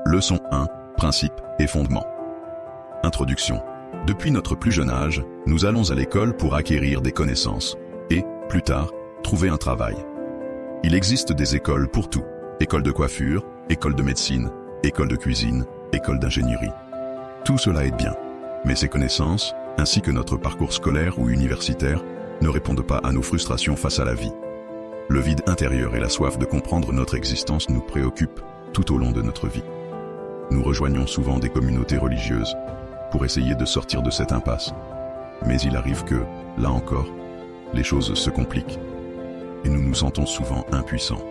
Leçon 1. Principes et fondements. Introduction. Depuis notre plus jeune âge, nous allons à l'école pour acquérir des connaissances et, plus tard, trouver un travail. Il existe des écoles pour tout. École de coiffure, école de médecine, école de cuisine, école d'ingénierie. Tout cela est bien. Mais ces connaissances, ainsi que notre parcours scolaire ou universitaire, ne répondent pas à nos frustrations face à la vie. Le vide intérieur et la soif de comprendre notre existence nous préoccupent tout au long de notre vie. Nous rejoignons souvent des communautés religieuses pour essayer de sortir de cette impasse. Mais il arrive que, là encore, les choses se compliquent et nous nous sentons souvent impuissants.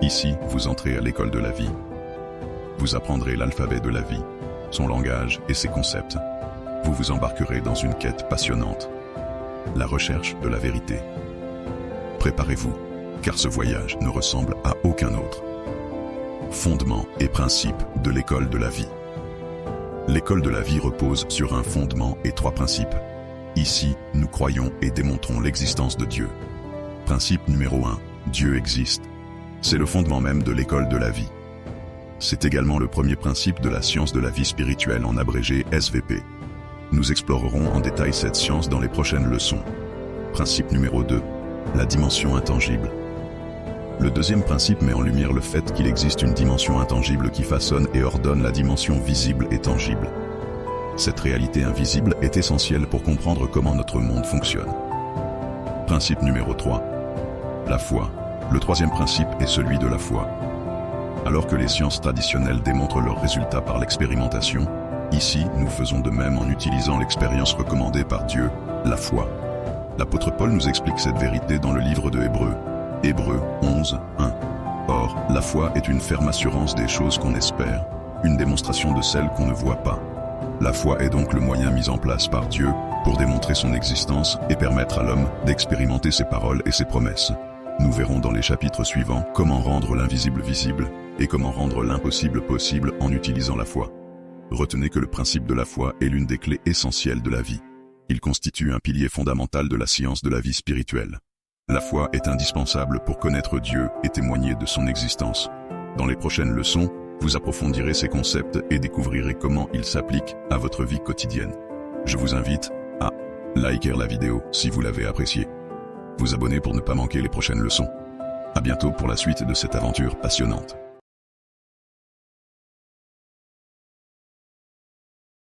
Ici, vous entrez à l'école de la vie. Vous apprendrez l'alphabet de la vie, son langage et ses concepts. Vous vous embarquerez dans une quête passionnante, la recherche de la vérité. Préparez-vous, car ce voyage ne ressemble à aucun autre. Fondements et principes de l'école de la vie. L'école de la vie repose sur un fondement et 3 principes. Ici, nous croyons et démontrons l'existence de Dieu. Principe numéro 1, Dieu existe. C'est le fondement même de l'école de la vie. C'est également le premier principe de la science de la vie spirituelle en abrégé SVP. Nous explorerons en détail cette science dans les prochaines leçons. Principe numéro 2, la dimension intangible. Le deuxième principe met en lumière le fait qu'il existe une dimension intangible qui façonne et ordonne la dimension visible et tangible. Cette réalité invisible est essentielle pour comprendre comment notre monde fonctionne. Principe numéro 3, la foi. Le troisième principe est celui de la foi. Alors que les sciences traditionnelles démontrent leurs résultats par l'expérimentation, ici, nous faisons de même en utilisant l'expérience recommandée par Dieu, la foi. L'apôtre Paul nous explique cette vérité dans le livre de Hébreux. Hébreux 11, 1. Or, la foi est une ferme assurance des choses qu'on espère, une démonstration de celles qu'on ne voit pas. La foi est donc le moyen mis en place par Dieu pour démontrer son existence et permettre à l'homme d'expérimenter ses paroles et ses promesses. Nous verrons dans les chapitres suivants comment rendre l'invisible visible et comment rendre l'impossible possible en utilisant la foi. Retenez que le principe de la foi est l'une des clés essentielles de la vie. Il constitue un pilier fondamental de la science de la vie spirituelle. La foi est indispensable pour connaître Dieu et témoigner de son existence. Dans les prochaines leçons, vous approfondirez ces concepts et découvrirez comment ils s'appliquent à votre vie quotidienne. Je vous invite à liker la vidéo si vous l'avez appréciée. Vous abonner pour ne pas manquer les prochaines leçons. À bientôt pour la suite de cette aventure passionnante.